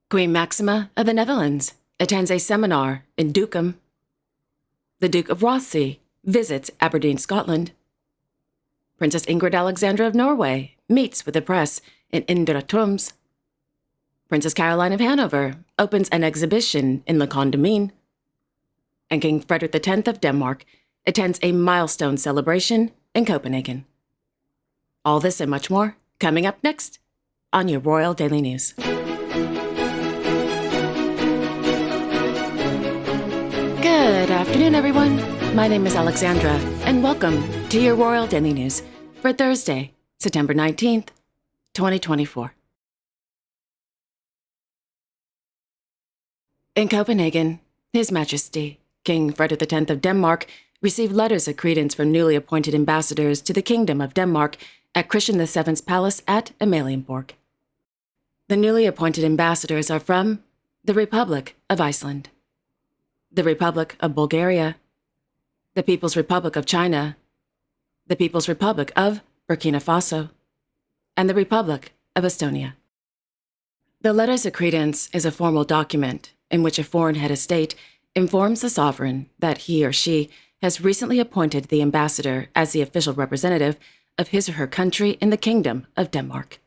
Queen Maxima of the Netherlands attends a seminar in Dukem. The Duke of Rothesay visits Aberdeen, Scotland. Princess Ingrid Alexandra of Norway meets with the press in Indre Troms. Princess Caroline of Hanover opens an exhibition in Le Condamine. And King Frederick X of Denmark attends a milestone celebration in Copenhagen. All this and much more coming up next on your Royal Daily News. Good afternoon, everyone. My name is Alexandra, and welcome to your Royal Daily News for Thursday, September 19th, 2024. In Copenhagen, His Majesty, King Frederick X of Denmark, received letters of credence from newly appointed ambassadors to the Kingdom of Denmark at Christian VII's palace at Amalienborg. The newly appointed ambassadors are from the Republic of Iceland, the Republic of Bulgaria, the People's Republic of China, the People's Republic of Burkina Faso, and the Republic of Estonia. The letters of credence is a formal document in which a foreign head of state informs the sovereign that he or she has recently appointed the ambassador as the official representative of his or her country in the Kingdom of Denmark.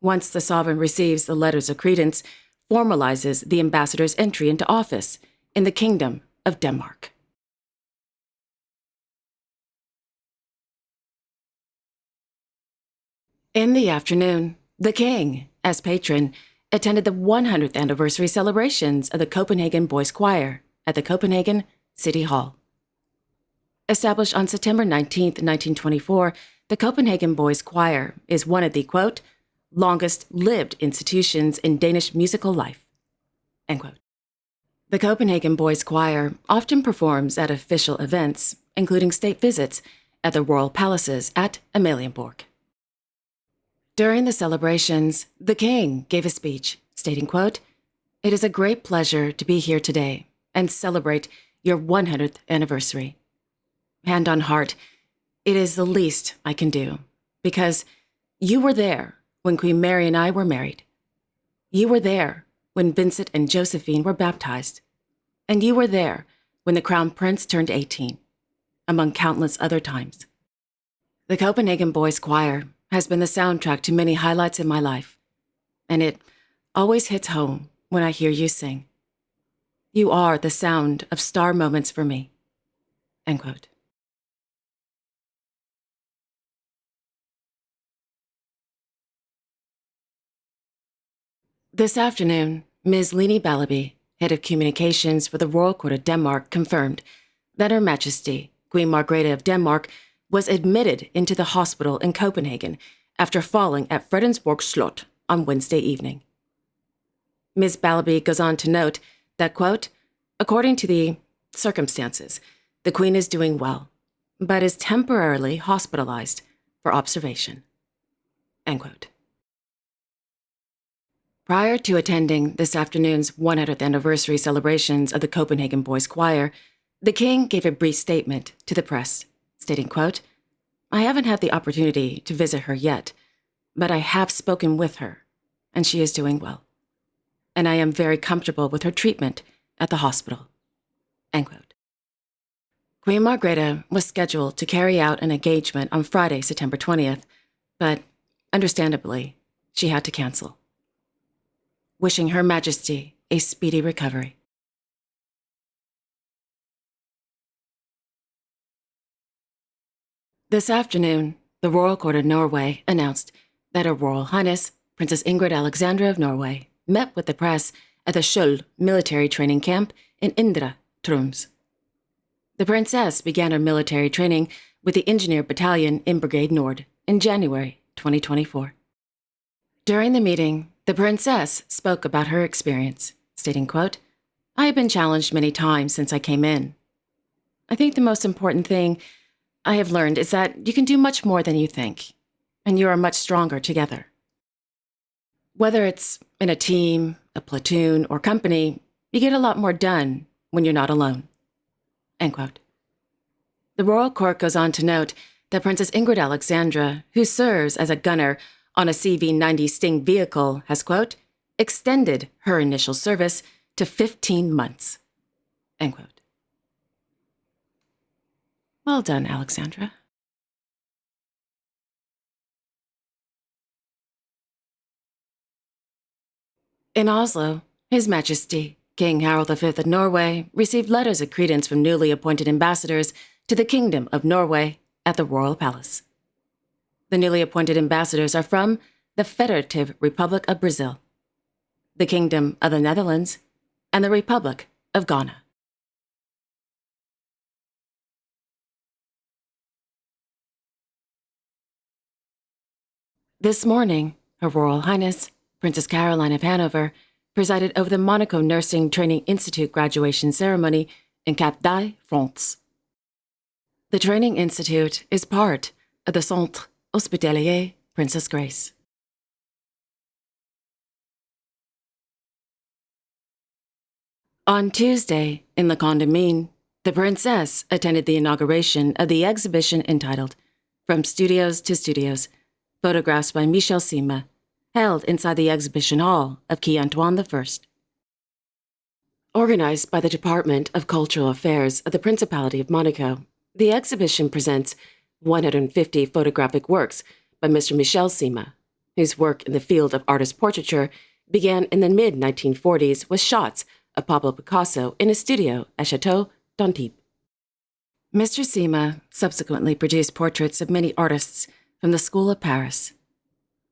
Once the sovereign receives the letters of credence, formalizes the ambassador's entry into office in the Kingdom of Denmark. In the afternoon, the King, as patron, attended the 100th anniversary celebrations of the Copenhagen Boys Choir at the Copenhagen City Hall. Established on September 19, 1924, the Copenhagen Boys Choir is one of the, quote, longest-lived institutions in Danish musical life, end quote. The Copenhagen Boys Choir often performs at official events, including state visits at the royal palaces at Amalienborg. During the celebrations, the King gave a speech stating, quote, "It is a great pleasure to be here today and celebrate your 100th anniversary. Hand on heart, it is the least I can do, because you were there when Queen Mary and I were married. You were there when Vincent and Josephine were baptized, and you were there when the Crown Prince turned 18, among countless other times. The Copenhagen Boys Choir has been the soundtrack to many highlights in my life, and it always hits home when I hear you sing. You are the sound of star moments for me," end quote. This afternoon, Ms. Lene Ballaby, head of communications for the Royal Court of Denmark, confirmed that Her Majesty, Queen Margrethe of Denmark, was admitted into the hospital in Copenhagen after falling at Fredensborg Slot on Wednesday evening. Ms. Ballaby goes on to note that, quote, "According to the circumstances, the Queen is doing well, but is temporarily hospitalized for observation," end quote. Prior to attending this afternoon's 100th anniversary celebrations of the Copenhagen Boys Choir, the King gave a brief statement to the press, stating, quote, "I haven't had the opportunity to visit her yet, but I have spoken with her, and she is doing well. And I am very comfortable with her treatment at the hospital," end quote. Queen Margrethe was scheduled to carry out an engagement on Friday, September 20th, but understandably, she had to cancel. Wishing Her Majesty a speedy recovery. This afternoon, the Royal Court of Norway announced that Her Royal Highness, Princess Ingrid Alexandra of Norway, met with the press at the Skjold military training camp in Indre Troms. The princess began her military training with the Engineer Battalion in Brigade Nord in January 2024. During the meeting, the princess spoke about her experience, stating, quote, "I have been challenged many times since I came in. I think the most important thing I have learned is that you can do much more than you think, and you are much stronger together. Whether it's in a team, a platoon, or company, you get a lot more done when you're not alone," end quote. The Royal Court goes on to note that Princess Ingrid Alexandra, who serves as a gunner on a CV-90 Sting vehicle, has, quote, extended her initial service to 15 months. End quote. Well done, Alexandra. In Oslo, His Majesty King Harald V of Norway received letters of credence from newly appointed ambassadors to the Kingdom of Norway at the Royal Palace. The newly appointed ambassadors are from the Federative Republic of Brazil, the Kingdom of the Netherlands, and the Republic of Ghana. This morning, Her Royal Highness, Princess Caroline of Hanover, presided over the Monaco Nursing Training Institute graduation ceremony in Cap d'Aix-France. The Training Institute is part of the Centre Hospitalier Princess Grace. On Tuesday, in Le Condamine, the princess attended the inauguration of the exhibition entitled From Studios to Studios, Photographs by Michel Sima, held inside the exhibition hall of King Antoine I. Organized by the Department of Cultural Affairs of the Principality of Monaco, the exhibition presents 150 photographic works by Mr. Michel Sima, whose work in the field of artist portraiture began in the mid-1940s with shots of Pablo Picasso in his studio at Chateau d'Antibes. Mr. Sima subsequently produced portraits of many artists from the School of Paris.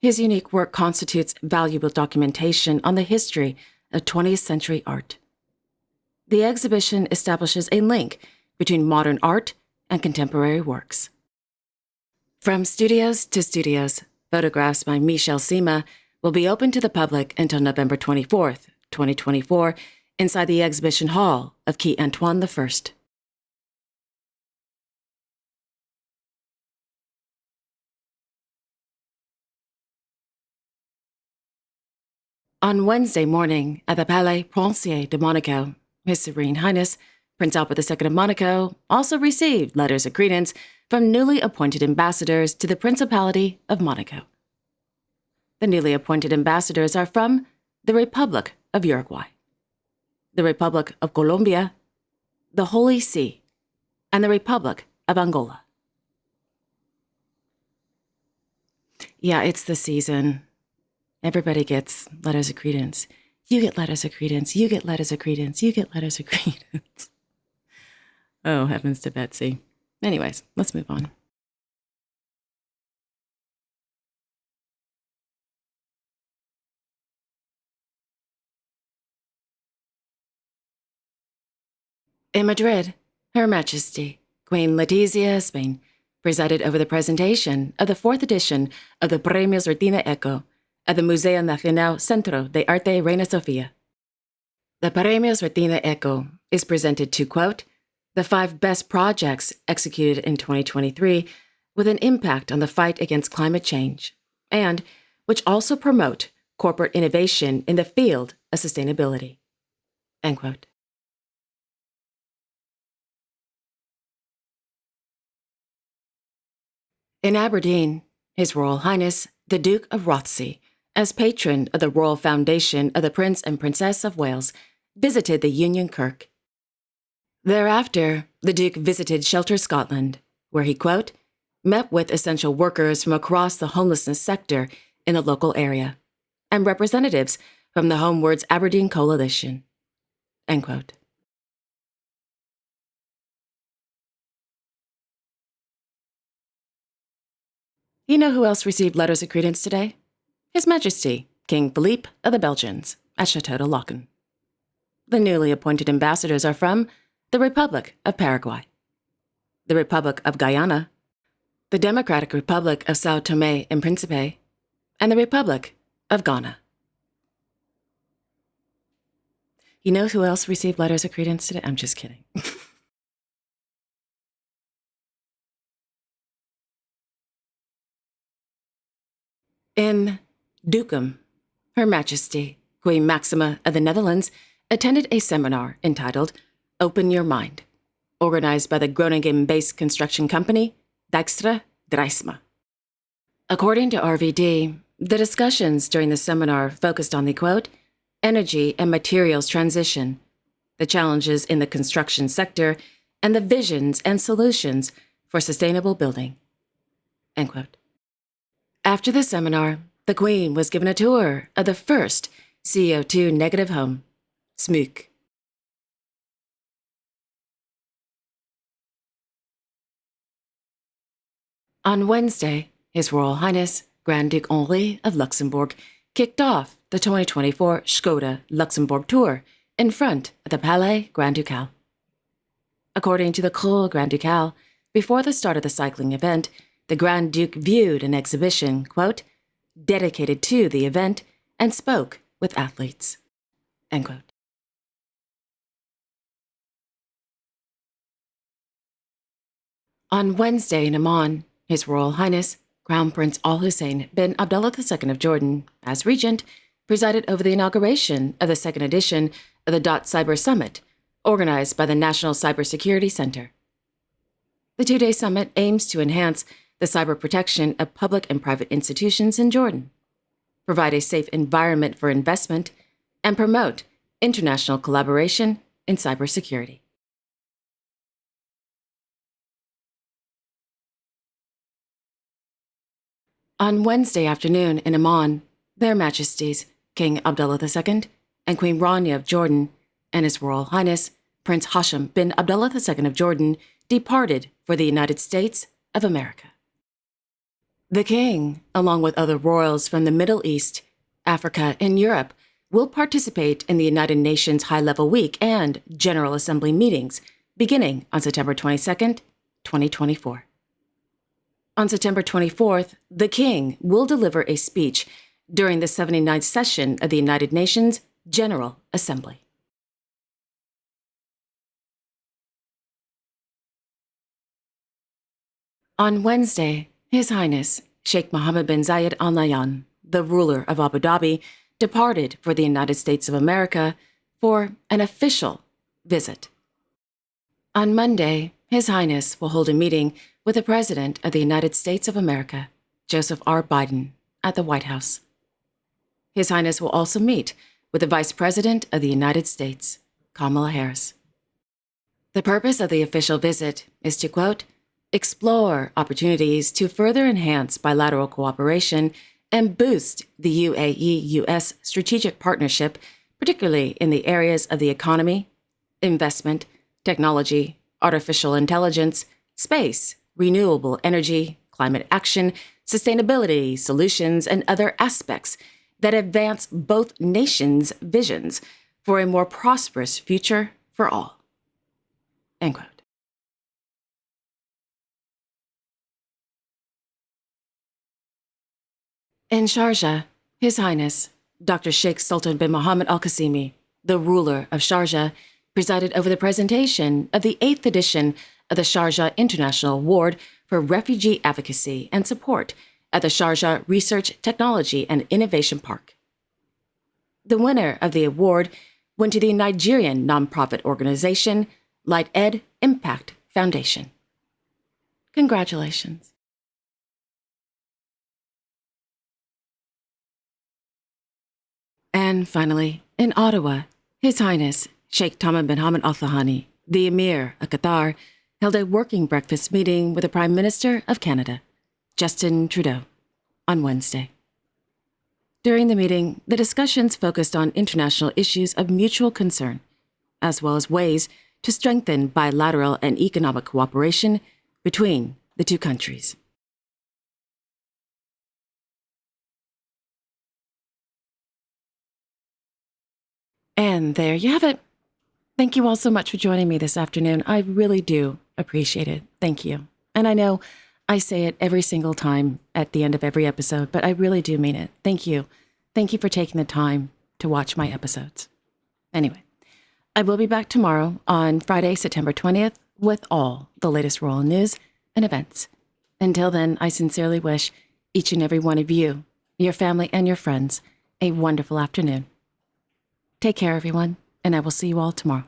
His unique work constitutes valuable documentation on the history of 20th century art. The exhibition establishes a link between modern art and contemporary works. From Studios to Studios, Photographs by Michel Sima will be open to the public until November 24th, 2024, inside the exhibition hall of King Antoine I. On Wednesday morning at the Palais Princier de Monaco, His Serene Highness, Prince Albert II of Monaco, also received letters of credence from newly appointed ambassadors to the Principality of Monaco. The newly appointed ambassadors are from the Republic of Uruguay, the Republic of Colombia, the Holy See, and the Republic of Angola. Yeah, it's the season. Everybody gets letters of credence. You get letters of credence. You get letters of credence. You get letters of credence. Oh, heavens to Betsy. Anyways, let's move on. In Madrid, Her Majesty, Queen Letizia of Spain, presided over the presentation of the 4th edition of the Premios Reina Eco at the Museo Nacional Centro de Arte Reina Sofía. The Premios Reina Eco is presented to, quote, the 5 best projects executed in 2023 with an impact on the fight against climate change, and which also promote corporate innovation in the field of sustainability, end quote. In Aberdeen, His Royal Highness, the Duke of Rothesay, as patron of the Royal Foundation of the Prince and Princess of Wales, visited the Union Kirk. Thereafter, the Duke visited Shelter Scotland, where he, quote, met with essential workers from across the homelessness sector in the local area, and representatives from the Homewards Aberdeen Coalition, end quote. You know who else received letters of credence today? His Majesty, King Philippe of the Belgians, at Chateau de Laeken. The newly appointed ambassadors are from the Republic of Paraguay, the Republic of Guyana, the Democratic Republic of São Tomé and Príncipe, and the Republic of Ghana. You know who else received letters of credence today? I'm just kidding. In Dukum, Her Majesty, Queen Maxima of the Netherlands, attended a seminar entitled Open Your Mind, organized by the Groningen-based construction company Dijkstra Drijsma. According to RVD, the discussions during the seminar focused on the, quote, energy and materials transition, the challenges in the construction sector, and the visions and solutions for sustainable building." End quote. After the seminar, the Queen was given a tour of the first CO2 negative home, Smook. On Wednesday, His Royal Highness Grand Duke Henri of Luxembourg kicked off the 2024 Skoda Luxembourg Tour in front of the Palais Grand Ducal. According to the Cour Grand Ducal, before the start of the cycling event, the Grand Duke viewed an exhibition, quote, dedicated to the event and spoke with athletes. End quote. On Wednesday in Amman, His Royal Highness Crown Prince Al Hussein bin Abdullah II of Jordan, as regent, presided over the inauguration of the second edition of the Cyber Summit, organized by the National Cybersecurity Center. The two-day summit aims to enhance the cyber protection of public and private institutions in Jordan, provide a safe environment for investment, and promote international collaboration in cybersecurity. On Wednesday afternoon in Amman, Their Majesties King Abdullah II and Queen Rania of Jordan and His Royal Highness Prince Hashem bin Abdullah II of Jordan departed for the United States of America. The King, along with other royals from the Middle East, Africa, and Europe, will participate in the United Nations High-Level Week and General Assembly meetings beginning on September 22, 2024. On September 24th, the King will deliver a speech during the 79th session of the United Nations General Assembly. On Wednesday, His Highness Sheikh Mohammed bin Zayed Al Nahyan, the ruler of Abu Dhabi, departed for the United States of America for an official visit. On Monday, His Highness will hold a meeting with the President of the United States of America, Joseph R. Biden, at the White House. His Highness will also meet with the Vice President of the United States, Kamala Harris. The purpose of the official visit is to, quote, explore opportunities to further enhance bilateral cooperation and boost the UAE-US strategic partnership, particularly in the areas of the economy, investment, technology, artificial intelligence, space, renewable energy, climate action, sustainability solutions, and other aspects that advance both nations' visions for a more prosperous future for all. End quote. In Sharjah, His Highness Dr. Sheikh Sultan bin Mohammed Al Qasimi, the ruler of Sharjah, presided over the presentation of the 8th edition of the Sharjah International Award for Refugee Advocacy and Support at the Sharjah Research, Technology, and Innovation Park. The winner of the award went to the Nigerian nonprofit organization Light Ed Impact Foundation. Congratulations. And finally, in Ottawa, His Highness Sheikh Tamim bin Hamad Al Thani, the Emir of Qatar, held a working breakfast meeting with the Prime Minister of Canada, Justin Trudeau, on Wednesday. During the meeting, the discussions focused on international issues of mutual concern, as well as ways to strengthen bilateral and economic cooperation between the two countries. And there you have it. Thank you all so much for joining me this afternoon. I really do appreciate it. Thank you. And I know I say it every single time at the end of every episode, but I really do mean it. Thank you. Thank you for taking the time to watch my episodes. Anyway, I will be back tomorrow on Friday, September 20th, with all the latest royal news and events. Until then, I sincerely wish each and every one of you, your family, and your friends a wonderful afternoon. Take care, everyone, and I will see you all tomorrow.